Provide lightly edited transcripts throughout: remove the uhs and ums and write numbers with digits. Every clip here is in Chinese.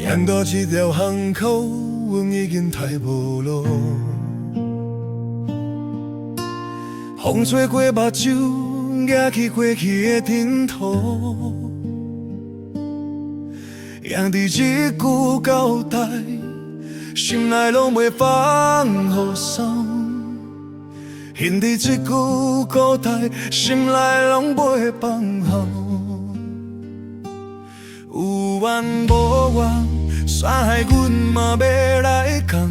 沿途一条巷口，阮已经太无路。风吹过目睭，掠去过去的尘土，用伫一句交代，心内拢袂放予松。用伫一句交代，心内拢袂放予。有缘无缘，山海阮嘛要来讲。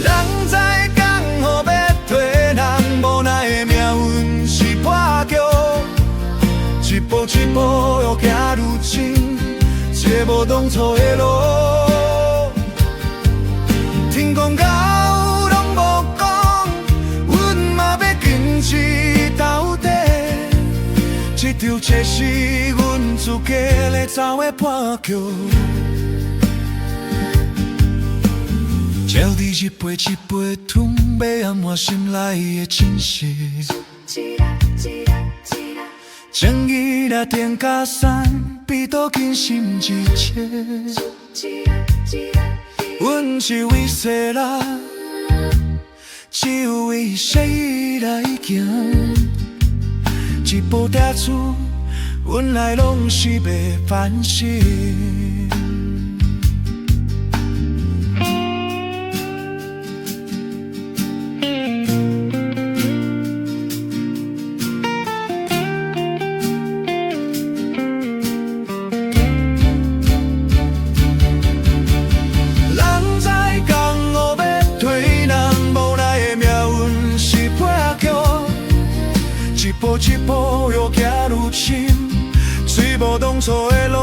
人在江湖要退人，无奈的命运是破局，一步一步又行愈深，找无当初的路。天公到拢无讲，阮嘛要坚持到底。这条车是阮自家咧走的破局，照伫一杯一杯吞，要暗换心内的真实。正义若定甲山，比倒紧心一切。阮是为世人，只有为谁来行？一步踏出，阮来拢是要反省。人在江湖要退人，无奈的命运是破局。一步一步又行愈深，找无当初的路。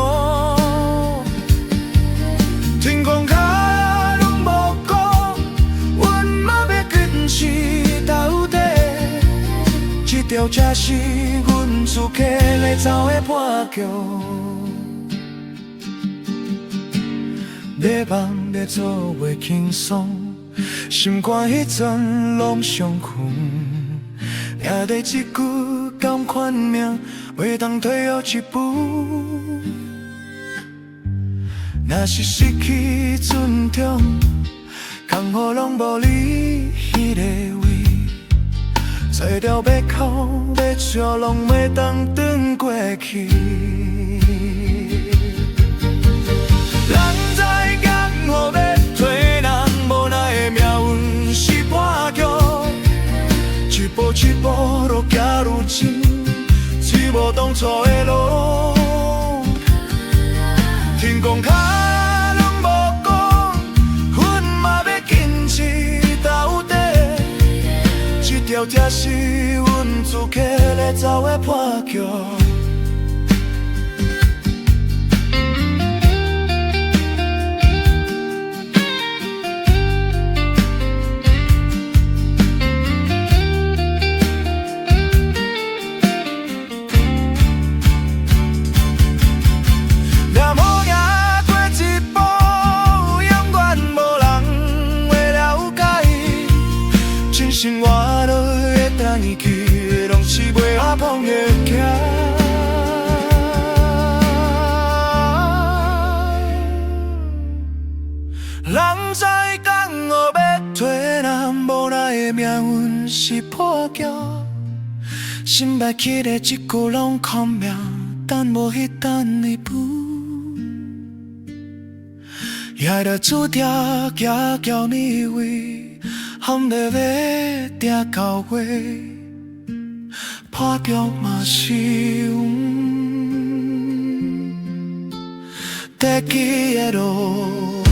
天公卡拢无讲，阮嘛要坚持到底。这条才是阮自家咧走的破局。夜梦咧做袂轻松，心肝迄阵拢伤困。听得一句甘款命，袂当退后一步。若是失去尊重，江湖拢无你迄个位。做条要哭要笑，拢袂当转过去。人在江湖要退人，无奈的命运是破局。一步一步都行愈深，找无当初的路。天公卡拢无讲，阮嘛要坚持到底。这条才是阮自家咧走的破局。生活落会当伊去，拢是袂阿碰的行。人在江湖要退人，无奈的命运是破局。心内起的一句拢空命，等无迄等一步。也着注定行到你位，含着要定到尾，破局嘛是得去的路。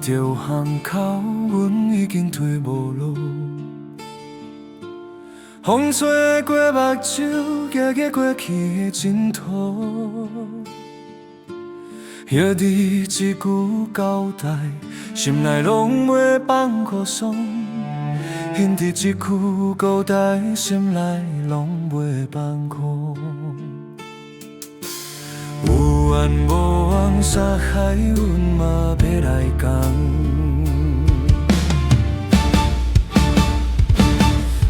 条巷口，阮已经退无路。风吹过目睭，行过过去的尽头。迄日一句交代，心内拢袂放乎松。迄日一句交代，心内拢袂放空。有缘无缘，山海阮嘛要来共。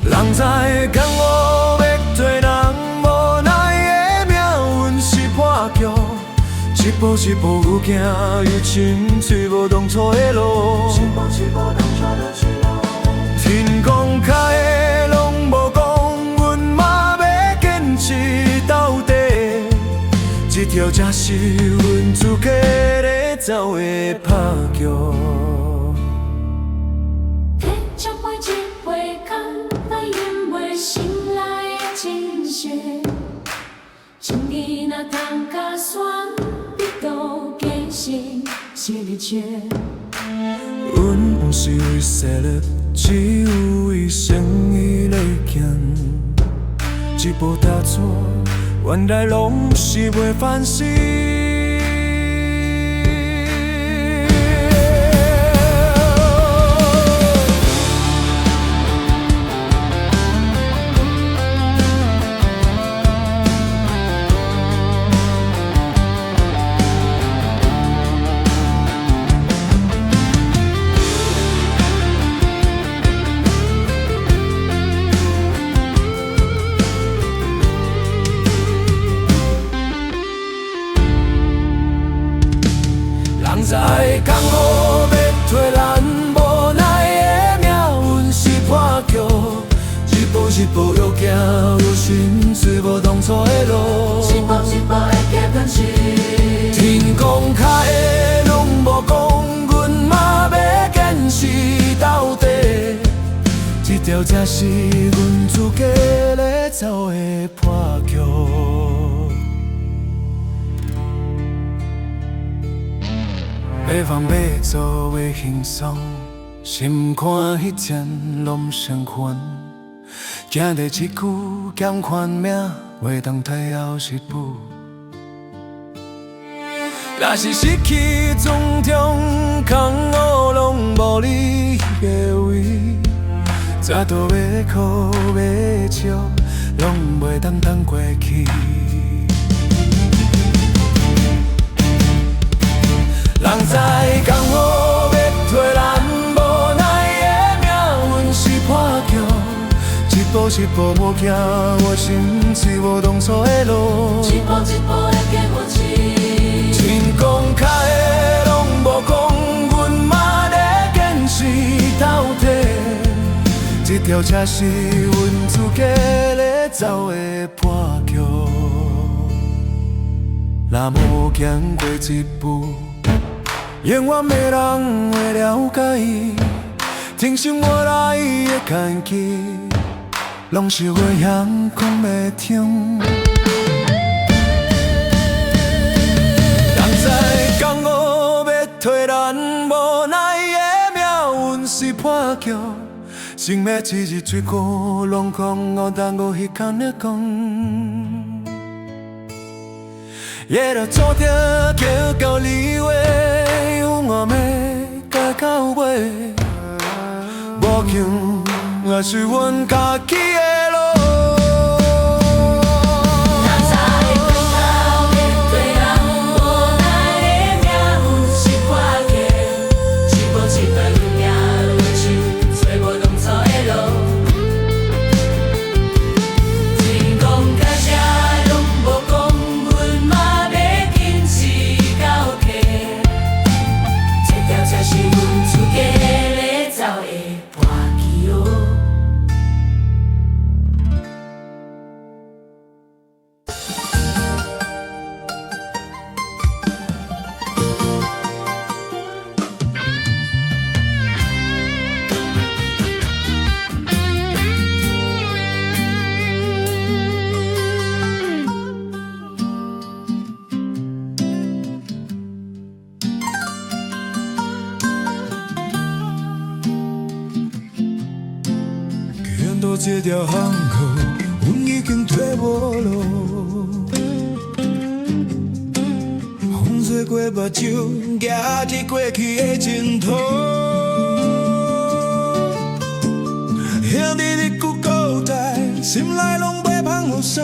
人知江湖要做人，无奈的命运是破局。一步一步有行有深，找无当初的路。天公开的拢无讲，阮嘛要坚持到底。这条才是阮自家咧走的拍局。提一杯一杯空，来淹没心内的情绪。情义若通甲酸，必都加成是日缺。阮不是为势力，只有为生意来行。一步踏错，原来拢是袂烦心。人知江湖要替咱，无奈的命运是破局。一步一步又行又寻，找无当初的路。一步一步会加关系。天公开的拢无讲，阮嘛要坚持到底。这条才是阮自家咧走的破局。要放要做的轻松，心看迄阵拢相款。惊得一句减款命，袂当太后一步。若是失去种种，空我拢无你的位。早都要哭要笑，拢袂当当过去。人知江湖要替咱，无奈的命运是破局。一步一步无行我心，找无当初的路。一步一步会加关系。天公开的拢无讲，阮嘛咧坚持到底。这条才是阮自家咧走的破局。若无行过一步，永远没人会了解伊，真心我来的牵记，拢是月阳光的痛。人知江湖要替咱，无奈的命运是破局。生命一日水过，拢空我等我迄空的讲。也着注定叫到你话，有我要甲到尾，无强也是阮家己的路。沿途这条巷口，阮已经退无路。风吹过目睭，举起过去的净土。兄弟你句交代，心内拢袂放互送。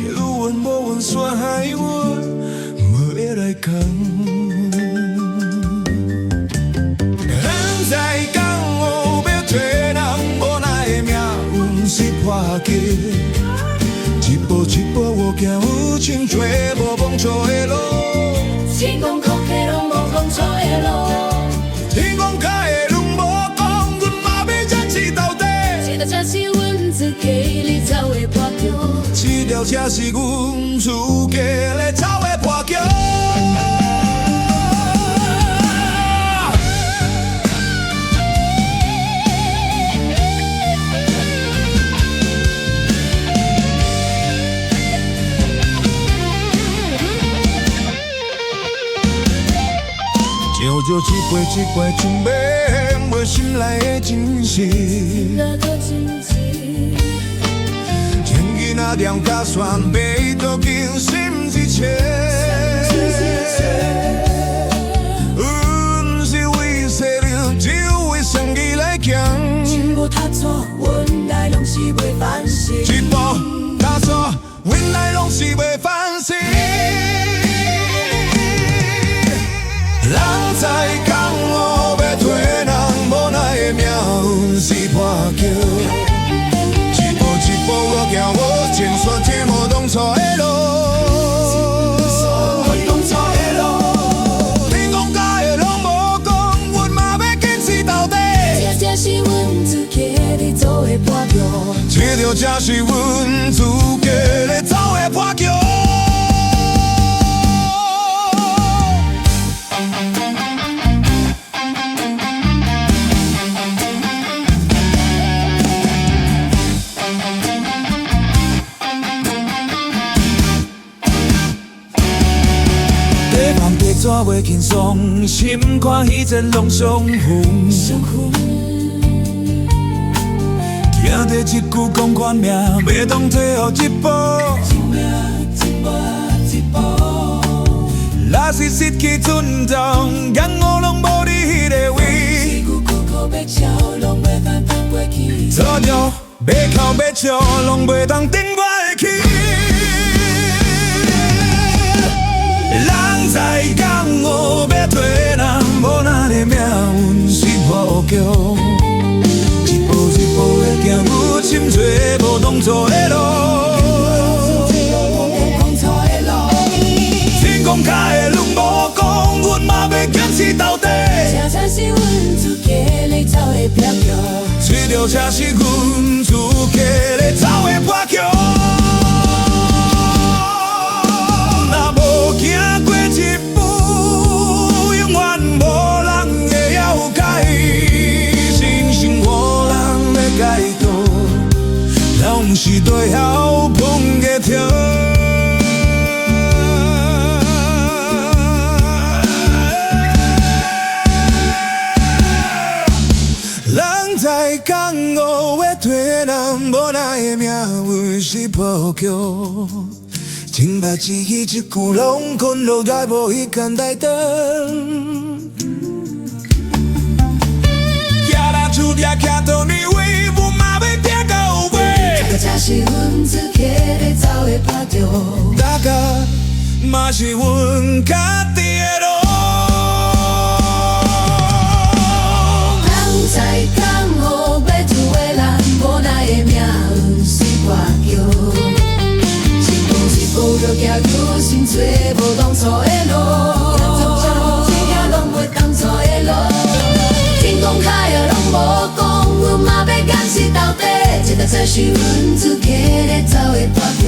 有缘无缘，山海阮无会来讲。人在江湖要找人，无奈的命运是破局。一步一步我行有情，找无帮助的路。天公靠客拢无讲错的路，天公开的拢无讲，阮嘛要坚持到底。这条才是阮自己咧走的破桥，这条才是阮自己咧走的破桥。就一杯一杯酒买袂心内的真实。天囡仔踮甲船尾，都经心一切。阮是为生日，只为生意来行。情无他错，阮来拢是袂反省。一步踏错，阮来拢是袂反省。人在江湖要替人，无奈的命运是破桥。一步一步我行无前线，天无当初的路。天公家的拢无讲，阮嘛要坚持到底。这才是阮自己咧走的破桥，这条才是阮自己咧走的破桥。怎袂轻松？心看彼这拢相逢。听着一句讲款命，要当退后一步。若是失去尊重，江湖拢无你迄个位。错着要哭要笑，拢袂当顶我的气。人在江湖要替人，无奈的命运是破桥。一步一步的行有深找无当初的路。天公开的拢无讲，阮嘛要坚持到底。这才是阮自己咧走的破桥，这条才是阮自己咧走的破桥。行过一步，永远无人会了解，人生无人要解脱，拢是对后碰个跳。人在江湖要替人，无奈的命运是破桥。情捌记忆一句拢困落来，无迄间台灯。行来厝底徛到年尾，阮嘛要拼到尾。这才是阮自己咧走的破桥，大家嘛是阮家己的路。人在江湖要拄的人，无奈的命运是破桥。就行有心找无当初的路，这条拢袂当初的路。天公开的拢无讲，阮嘛要坚持到底。这条才是阮自己咧走的破桥。